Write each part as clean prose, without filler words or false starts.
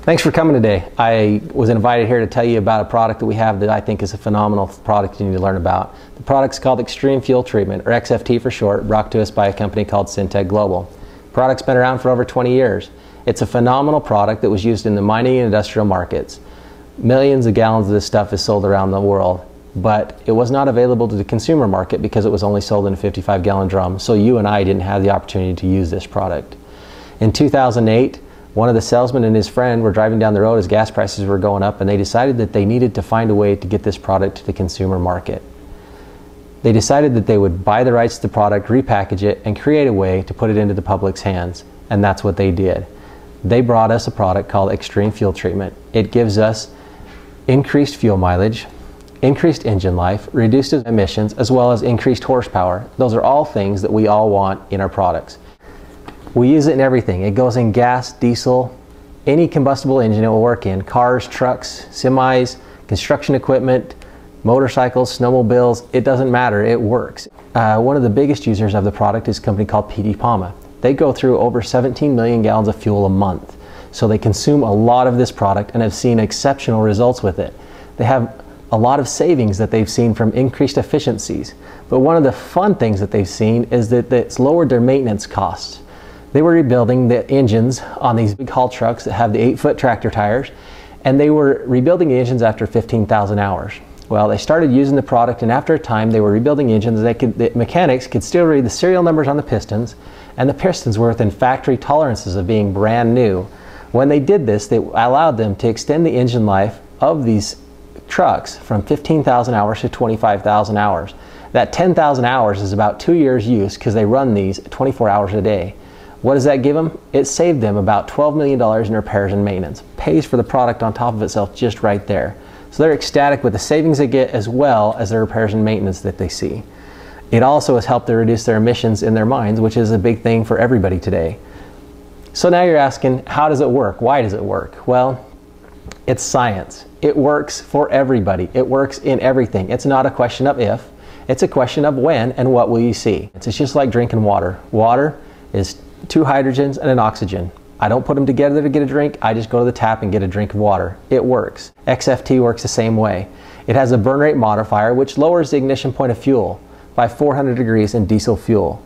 Thanks for coming today. I was invited here to tell you about a product that we have that I think is a phenomenal product you need to learn about. The product's called Extreme Fuel Treatment, or XFT for short, brought to us by a company called Syntec Global. The product's been around for over 20 years. It's a phenomenal product that was used in the mining and industrial markets. Millions of gallons of this stuff is sold around the world, but it was not available to the consumer market because it was only sold in a 55-gallon drum, so you and I didn't have the opportunity to use this product. In 2008, one of the salesmen and his friend were driving down the road as gas prices were going up, and they decided that they needed to find a way to get this product to the consumer market. They decided that they would buy the rights to the product, repackage it, and create a way to put it into the public's hands, and that's what they did. They brought us a product called Extreme Fuel Treatment. It gives us increased fuel mileage, increased engine life, reduced emissions, as well as increased horsepower. Those are all things that we all want in our products. We use it in everything. It goes in gas, diesel, any combustible engine it will work in. Cars, trucks, semis, construction equipment, motorcycles, snowmobiles, it doesn't matter, it works. One of the biggest users of the product is a company called PD Palma. They go through over 17 million gallons of fuel a month. So they consume a lot of this product and have seen exceptional results with it. They have a lot of savings that they've seen from increased efficiencies. But one of the fun things that they've seen is that it's lowered their maintenance costs. They were rebuilding the engines on these big haul trucks that have the 8-foot tractor tires, and they were rebuilding the engines after 15,000 hours. Well, they started using the product, and after a time they were rebuilding engines. The mechanics could still read the serial numbers on the pistons, and the pistons were within factory tolerances of being brand new. When they did this, they allowed them to extend the engine life of these trucks from 15,000 hours to 25,000 hours. That 10,000 hours is about 2 years use because they run these 24 hours a day. What does that give them? It saved them about $12 million in repairs and maintenance. Pays for the product on top of itself just right there. So they're ecstatic with the savings they get as well as the repairs and maintenance that they see. It also has helped to reduce their emissions in their mines, which is a big thing for everybody today. So now you're asking, how does it work? Why does it work? Well, it's science. It works for everybody. It works in everything. It's not a question of if, it's a question of when and what will you see. It's just like drinking water. Water is 2 hydrogens and an oxygen. I don't put them together to get a drink, I just go to the tap and get a drink of water. It works. XFT works the same way. It has a burn rate modifier which lowers the ignition point of fuel by 400 degrees in diesel fuel.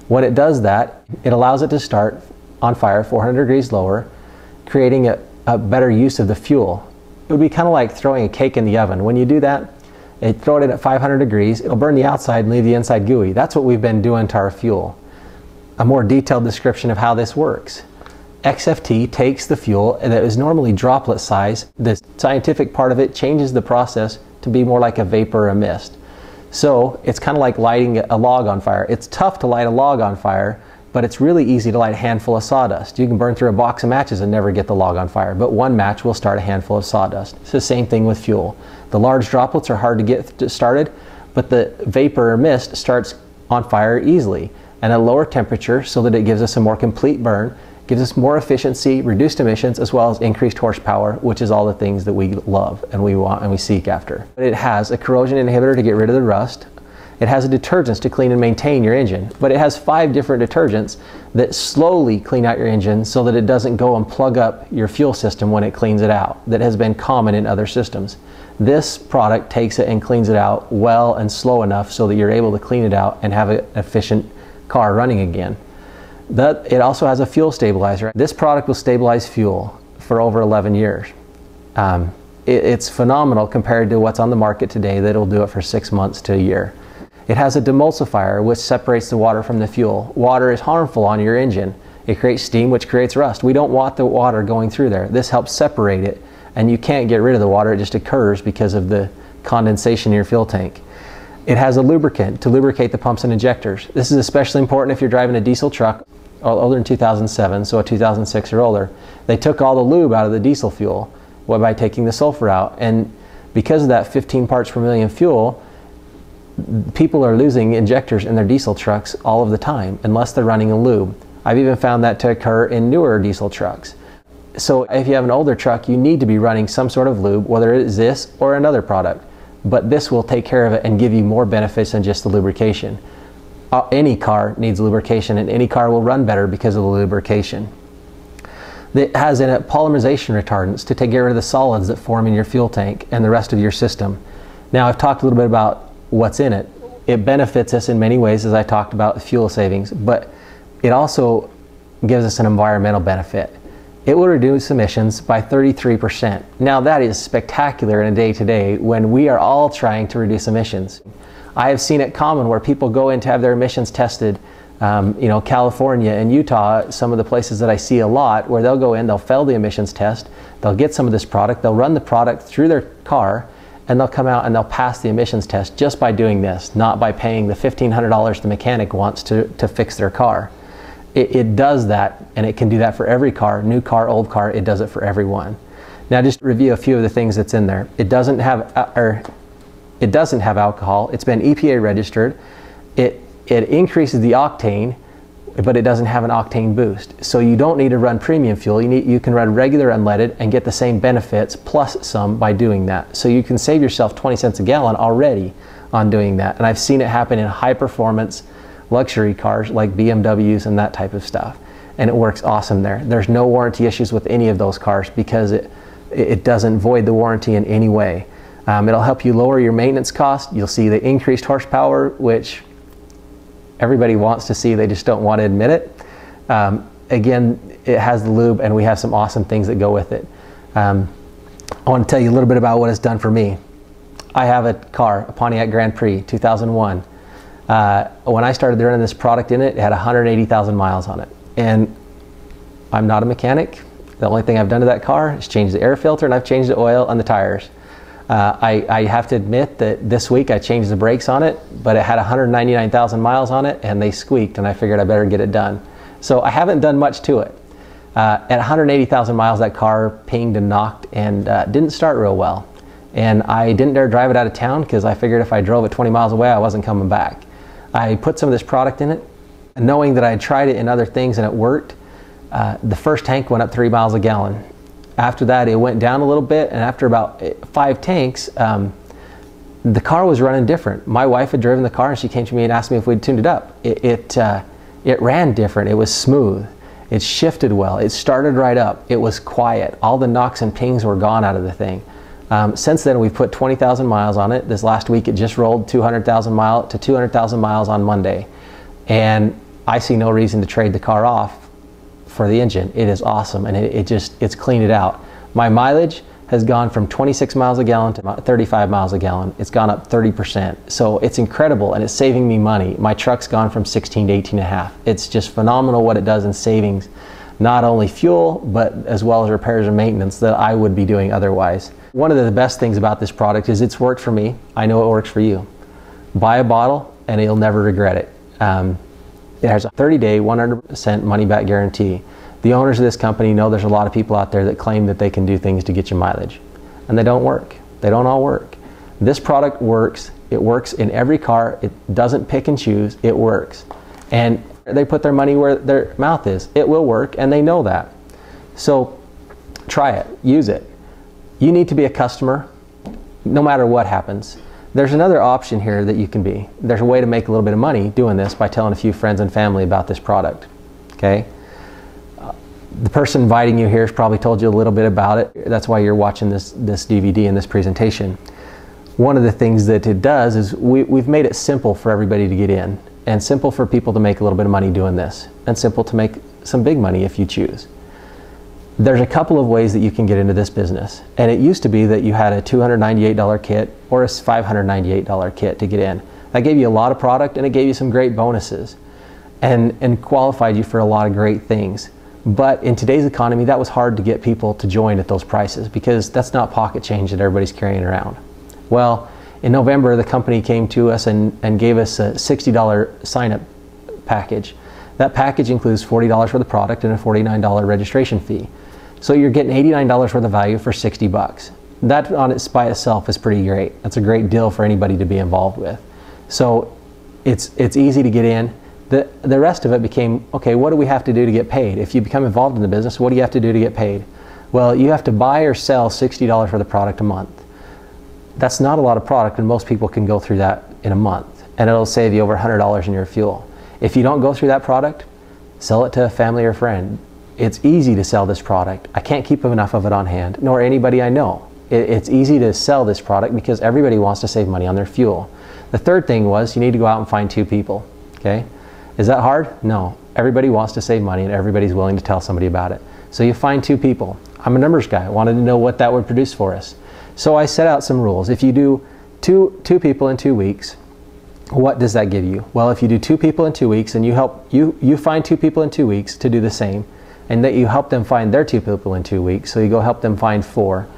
When it does that, it allows it to start on fire 400 degrees lower, creating a better use of the fuel. It would be kind of like throwing a cake in the oven. When you do that, throw it in at 500 degrees, it'll burn the outside and leave the inside gooey. That's what we've been doing to our fuel. A more detailed description of how this works. XFT takes the fuel that is normally droplet size. The scientific part of it changes the process to be more like a vapor or a mist. So it's kind of like lighting a log on fire. It's tough to light a log on fire, but it's really easy to light a handful of sawdust. You can burn through a box of matches and never get the log on fire, but one match will start a handful of sawdust. It's the same thing with fuel. The large droplets are hard to get started, but the vapor or mist starts on fire easily and at a lower temperature so that it gives us a more complete burn, gives us more efficiency, reduced emissions, as well as increased horsepower, which is all the things that we love and we want and we seek after. It has a corrosion inhibitor to get rid of the rust. It has detergents to clean and maintain your engine, but it has 5 different detergents that slowly clean out your engine so that it doesn't go and plug up your fuel system when it cleans it out. That has been common in other systems. This product takes it and cleans it out well and slow enough so that you're able to clean it out and have an efficient car running again. It also has a fuel stabilizer. This product will stabilize fuel for over 11 years. It's phenomenal compared to what's on the market today that will do it for 6 months to a year. It has a demulsifier which separates the water from the fuel. Water is harmful on your engine. It creates steam which creates rust. We don't want the water going through there. This helps separate it, and you can't get rid of the water. It just occurs because of the condensation in your fuel tank. It has a lubricant to lubricate the pumps and injectors. This is especially important if you're driving a diesel truck older than 2007, so a 2006 or older. They took all the lube out of the diesel fuel by taking the sulfur out, and because of that 15 parts per million fuel, people are losing injectors in their diesel trucks all of the time unless they're running a lube. I've even found that to occur in newer diesel trucks. So if you have an older truck, you need to be running some sort of lube, whether it is this or another product. But this will take care of it and give you more benefits than just the lubrication. Any car needs lubrication, and any car will run better because of the lubrication. that has in it polymerization retardants to get rid of the solids that form in your fuel tank and the rest of your system. Now, I've talked a little bit about what's in it. It benefits us in many ways, as I talked about fuel savings, but it also gives us an environmental benefit. It will reduce emissions by 33%. Now, that is spectacular in a day-to-day when we are all trying to reduce emissions. I have seen it common where people go in to have their emissions tested. California and Utah, some of the places that I see a lot, where they'll go in, they'll fail the emissions test, they'll get some of this product, they'll run the product through their car, and they'll come out and they'll pass the emissions test just by doing this, not by paying the $1,500 the mechanic wants to fix their car. It does that, and it can do that for every car, new car, old car, it does it for everyone. Now, just to review a few of the things that's in there. It doesn't have alcohol. It's been EPA registered. It increases the octane, but it doesn't have an octane boost. So you don't need to run premium fuel. You can run regular unleaded and get the same benefits plus some by doing that. So you can save yourself 20 cents a gallon already on doing that. And I've seen it happen in high performance luxury cars like BMWs and that type of stuff. And it works awesome there. There's no warranty issues with any of those cars because it doesn't void the warranty in any way. It'll help you lower your maintenance cost. You'll see the increased horsepower, which everybody wants to see, they just don't want to admit it. Again, it has the lube, and we have some awesome things that go with it. I want to tell you a little bit about what it's done for me. I have a car, a Pontiac Grand Prix 2001. When I started running this product in it, it had 180,000 miles on it. And I'm not a mechanic. The only thing I've done to that car is change the air filter, and I've changed the oil on the tires. I have to admit that this week I changed the brakes on it, but it had 199,000 miles on it and they squeaked, and I figured I better get it done. So I haven't done much to it. At 180,000 miles, that car pinged and knocked and didn't start real well. And I didn't dare drive it out of town because I figured if I drove it 20 miles away, I wasn't coming back. I put some of this product in it, knowing that I had tried it in other things and it worked. The first tank went up 3 miles a gallon. After that, it went down a little bit, and after about 5 tanks, the car was running different. My wife had driven the car, and she came to me and asked me if we'd tuned it up. It ran different. It was smooth. It shifted well. It started right up. It was quiet. All the knocks and pings were gone out of the thing. Since then, we've put 20,000 miles on it. This last week, it just rolled 200,000 miles on Monday. And I see no reason to trade the car off for the engine. It is awesome, and it's cleaned it out. My mileage has gone from 26 miles a gallon to 35 miles a gallon. It's gone up 30%. So it's incredible, and it's saving me money. My truck's gone from 16 to 18 and a half. It's just phenomenal what it does in savings, not only fuel, but as well as repairs and maintenance that I would be doing otherwise. One of the best things about this product is it's worked for me. I know it works for you. Buy a bottle and you'll never regret it. It has a 30-day, 100% money-back guarantee. The owners of this company know there's a lot of people out there that claim that they can do things to get you mileage, and they don't work. They don't all work. This product works. It works in every car. It doesn't pick and choose. It works. And they put their money where their mouth is. It will work, and they know that. So try it. Use it. You need to be a customer no matter what happens. There's another option here that you can be. There's a way to make a little bit of money doing this by telling a few friends and family about this product. Okay? The person inviting you here has probably told you a little bit about it. That's why you're watching this DVD and this presentation. One of the things that it does is we've made it simple for everybody to get in, and simple for people to make a little bit of money doing this, and simple to make some big money if you choose. There's a couple of ways that you can get into this business, and it used to be that you had a $298 kit or a $598 kit to get in. That gave you a lot of product, and it gave you some great bonuses and qualified you for a lot of great things. But in today's economy, that was hard to get people to join at those prices because that's not pocket change that everybody's carrying around. Well, in November, the company came to us and gave us a $60 sign-up package. That package includes $40 for the product and a $49 registration fee. So you're getting $89 worth of value for 60 bucks. That on its by itself is pretty great. That's a great deal for anybody to be involved with. So it's easy to get in. The rest of it became, okay, what do we have to do to get paid? If you become involved in the business, what do you have to do to get paid? Well, you have to buy or sell $60 for the product a month. That's not a lot of product, and most people can go through that in a month, and it'll save you over $100 in your fuel. If you don't go through that product, sell it to a family or friend. it's easy to sell this product. I can't keep enough of it on hand, nor anybody I know. It's easy to sell this product because everybody wants to save money on their fuel. The third thing was you need to go out and find 2 people, okay? Is that hard? No. Everybody wants to save money and everybody's willing to tell somebody about it. So you find 2 people. I'm a numbers guy. I wanted to know what that would produce for us. So I set out some rules. If you do two people in 2 weeks, what does that give you? Well, if you do 2 people in 2 weeks and you find 2 people in 2 weeks to do the same, and that you help them find their 2 people in 2 weeks, so you go help them find 4,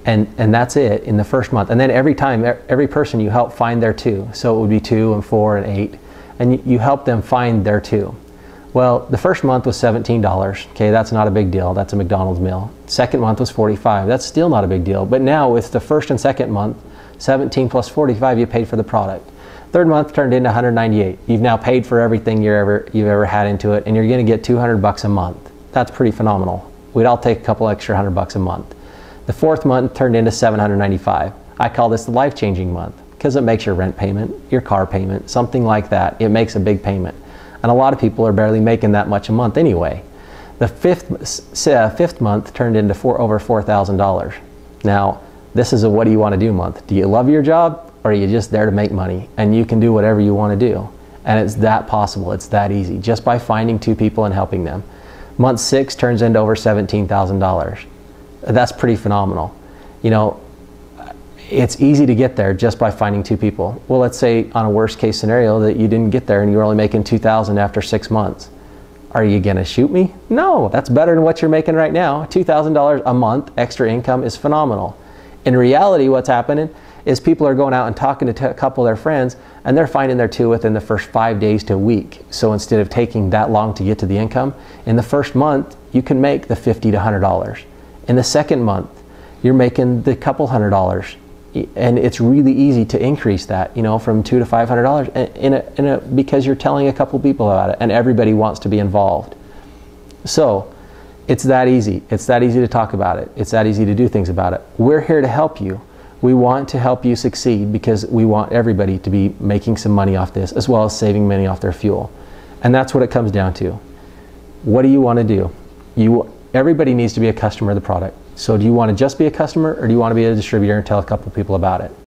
and that's it in the first month. And then every time, every person you help find their 2, so it would be 2 and 4 and 8, and you help them find their 2. Well, the first month was $17. Okay, that's not a big deal. That's a McDonald's meal. Second month was $45. That's still not a big deal. But now with the first and second month, 17 plus 45, you paid for the product. Third month turned into $198. You've now paid for everything you've ever had into it, and you're going to get $200 a month. That's pretty phenomenal. We'd all take a couple extra $100 a month. The fourth month turned into $795. I call this the life-changing month because it makes your rent payment, your car payment, something like that. It makes a big payment. And a lot of people are barely making that much a month anyway. The fifth month turned into over $4,000. Now, this is a what do you want to do month. Do you love your job or are you just there to make money? And you can do whatever you want to do. And it's that possible, it's that easy, just by finding 2 people and helping them. Month 6 turns into over $17,000. That's pretty phenomenal. You know, it's easy to get there just by finding 2 people. Well, let's say on a worst case scenario that you didn't get there and you're only making $2,000 after 6 months. Are you gonna shoot me? No, that's better than what you're making right now. $2,000 a month extra income is phenomenal. In reality, what's happening is people are going out and talking to a couple of their friends and they're finding their 2 within the first 5 days to a week. So instead of taking that long to get to the income, in the first month, you can make the $50 to $100. In the second month, you're making the couple $100. And it's really easy to increase that, you know, from $200 to $500 because you're telling a couple people about it and everybody wants to be involved. So it's that easy. It's that easy to talk about it. It's that easy to do things about it. We're here to help you. We want to help you succeed because we want everybody to be making some money off this as well as saving money off their fuel. And that's what it comes down to. What do you want to do? Everybody needs to be a customer of the product. So do you want to just be a customer or do you want to be a distributor and tell a couple people about it?